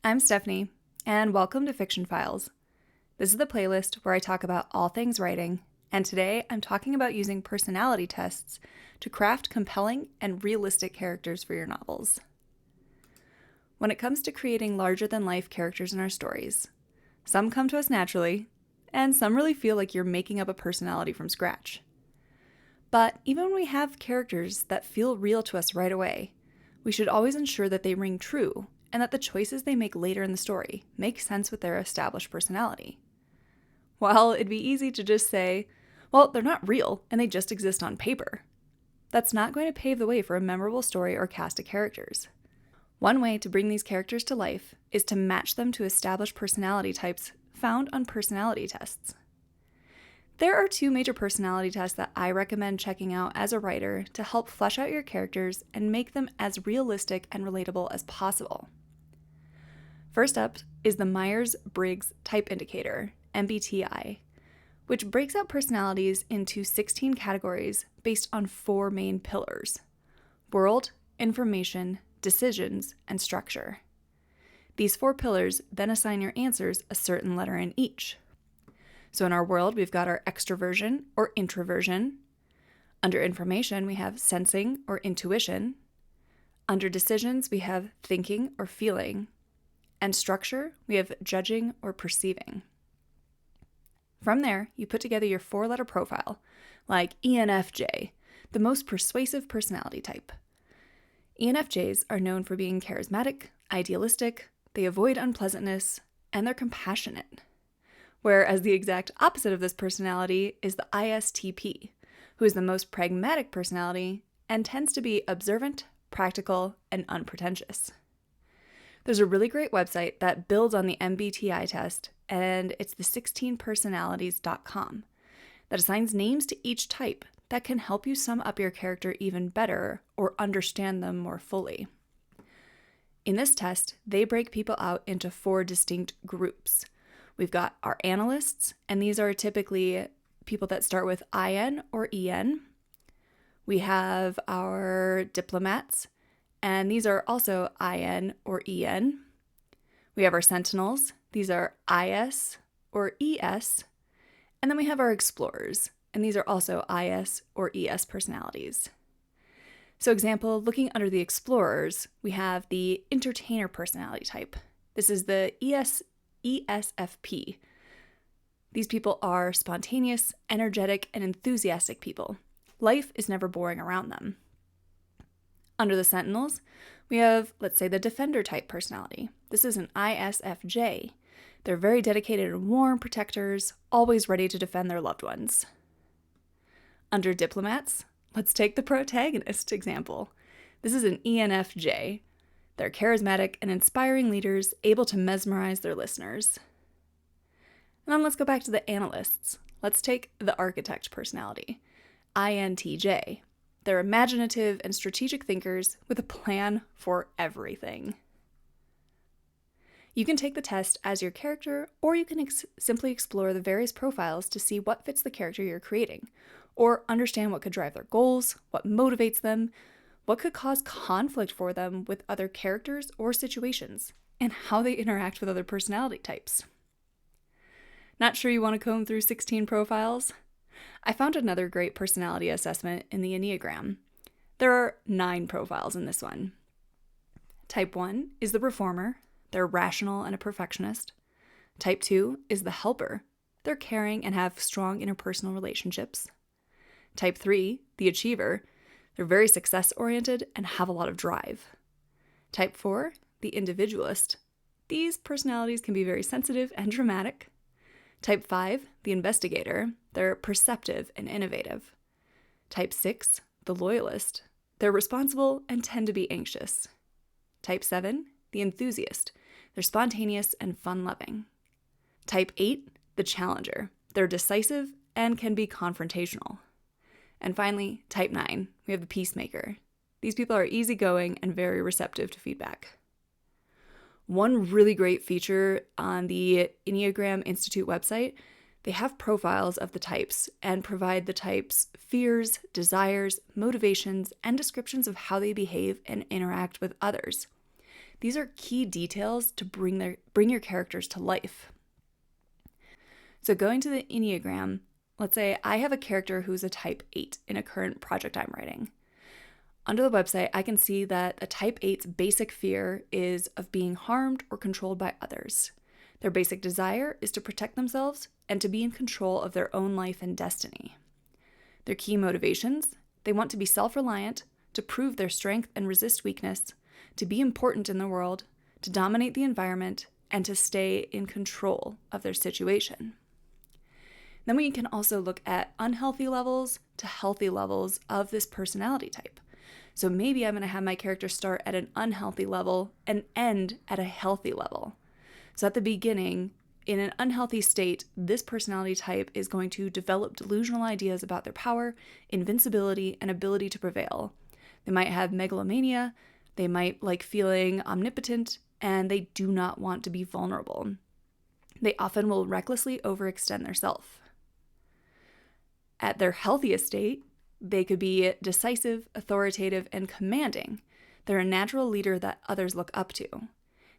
I'm Stephanie, and welcome to Fiction Files. This is the playlist where I talk about all things writing, and today I'm talking about using personality tests to craft compelling and realistic characters for your novels. When it comes to creating larger-than-life characters in our stories, some come to us naturally, and some really feel like you're making up a personality from scratch. But even when we have characters that feel real to us right away, we should always ensure that they ring true and that the choices they make later in the story make sense with their established personality. While it'd be easy to just say, well, they're not real and they just exist on paper, that's not going to pave the way for a memorable story or cast of characters. One way to bring these characters to life is to match them to established personality types found on personality tests. There are two major personality tests that I recommend checking out as a writer to help flesh out your characters and make them as realistic and relatable as possible. First up is the Myers-Briggs Type Indicator, MBTI, which breaks out personalities into 16 categories based on 4 main pillars: world, information, decisions, and structure. These 4 pillars then assign your answers a certain letter in each. So in our world, we've got our extroversion or introversion. Under information, we have sensing or intuition. Under decisions, we have thinking or feeling. And structure, we have judging or perceiving. From there, you put together your 4-letter profile, like ENFJ, the most persuasive personality type. ENFJs are known for being charismatic, idealistic, they avoid unpleasantness, and they're compassionate. Whereas the exact opposite of this personality is the ISTP, who is the most pragmatic personality and tends to be observant, practical, and unpretentious. There's a really great website that builds on the MBTI test, and it's the 16personalities.com that assigns names to each type that can help you sum up your character even better or understand them more fully. In this test, they break people out into 4 distinct groups. We've got our analysts, and these are typically people that start with IN or EN. We have our diplomats, and these are also IN or EN. We have our sentinels. These are IS or ES. And then we have our explorers, and these are also IS or ES personalities. So example, looking under the explorers, we have the entertainer personality type. This is the ESFP. These people are spontaneous, energetic, and enthusiastic people. Life is never boring around them. Under the sentinels, we have, let's say, the defender type personality. This is an ISFJ. They're very dedicated and warm protectors, always ready to defend their loved ones. Under diplomats, let's take the protagonist example. This is an ENFJ. They're charismatic and inspiring leaders, able to mesmerize their listeners. And then let's go back to the analysts. Let's take the architect personality, INTJ. They're imaginative and strategic thinkers with a plan for everything. You can take the test as your character, or you can simply explore the various profiles to see what fits the character you're creating, or understand what could drive their goals, what motivates them, what could cause conflict for them with other characters or situations, and how they interact with other personality types. Not sure you want to comb through 16 profiles? I found another great personality assessment in the Enneagram. There are 9 profiles in this one. Type 1 is the reformer. They're rational and a perfectionist. Type 2 is the helper. They're caring and have strong interpersonal relationships. Type 3, the achiever. They're very success-oriented and have a lot of drive. Type 4, the individualist. These personalities can be very sensitive and dramatic. Type 5, the investigator. They're perceptive and innovative. Type 6, the loyalist. They're responsible and tend to be anxious. Type 7, the enthusiast. They're spontaneous and fun-loving. Type 8, the challenger. They're decisive and can be confrontational. And finally, Type 9, we have the peacemaker. These people are easygoing and very receptive to feedback. One really great feature on the Enneagram Institute website, they have profiles of the types and provide the types' fears, desires, motivations, and descriptions of how they behave and interact with others. These are key details to bring your characters to life. So going to the Enneagram, let's say I have a character who's a type 8 in a current project I'm writing. Under the website, I can see that a type 8's basic fear is of being harmed or controlled by others. Their basic desire is to protect themselves and to be in control of their own life and destiny. Their key motivations: they want to be self-reliant, to prove their strength and resist weakness, to be important in the world, to dominate the environment, and to stay in control of their situation. Then we can also look at unhealthy levels to healthy levels of this personality type. So maybe I'm going to have my character start at an unhealthy level and end at a healthy level. So at the beginning, in an unhealthy state, this personality type is going to develop delusional ideas about their power, invincibility, and ability to prevail. They might have megalomania, they might like feeling omnipotent, and they do not want to be vulnerable. They often will recklessly overextend themselves. At their healthiest state, they could be decisive, authoritative, and commanding. They're a natural leader that others look up to.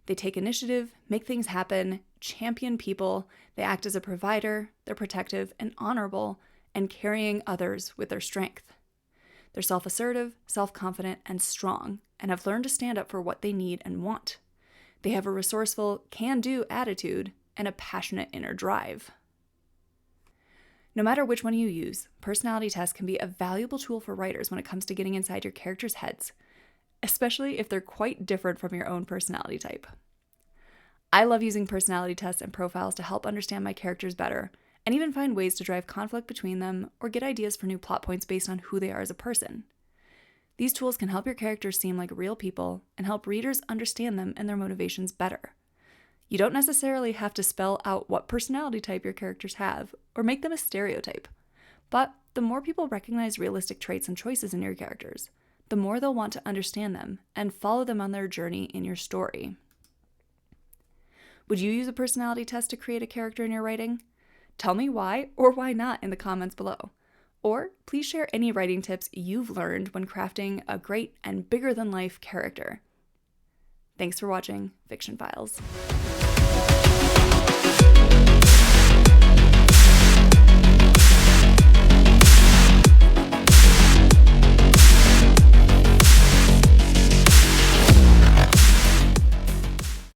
They take initiative, make things happen, champion people, they act as a provider, they're protective and honorable, and carrying others with their strength. They're self-assertive, self-confident, and strong, and have learned to stand up for what they need and want. They have a resourceful, can-do attitude and a passionate inner drive. No matter which one you use, personality tests can be a valuable tool for writers when it comes to getting inside your characters' heads, especially if they're quite different from your own personality type. I love using personality tests and profiles to help understand my characters better, and even find ways to drive conflict between them or get ideas for new plot points based on who they are as a person. These tools can help your characters seem like real people and help readers understand them and their motivations better. You don't necessarily have to spell out what personality type your characters have or make them a stereotype, but the more people recognize realistic traits and choices in your characters, the more they'll want to understand them and follow them on their journey in your story. Would you use a personality test to create a character in your writing? Tell me why or why not in the comments below. Or please share any writing tips you've learned when crafting a great and bigger-than-life character. Thanks for watching Fiction Files.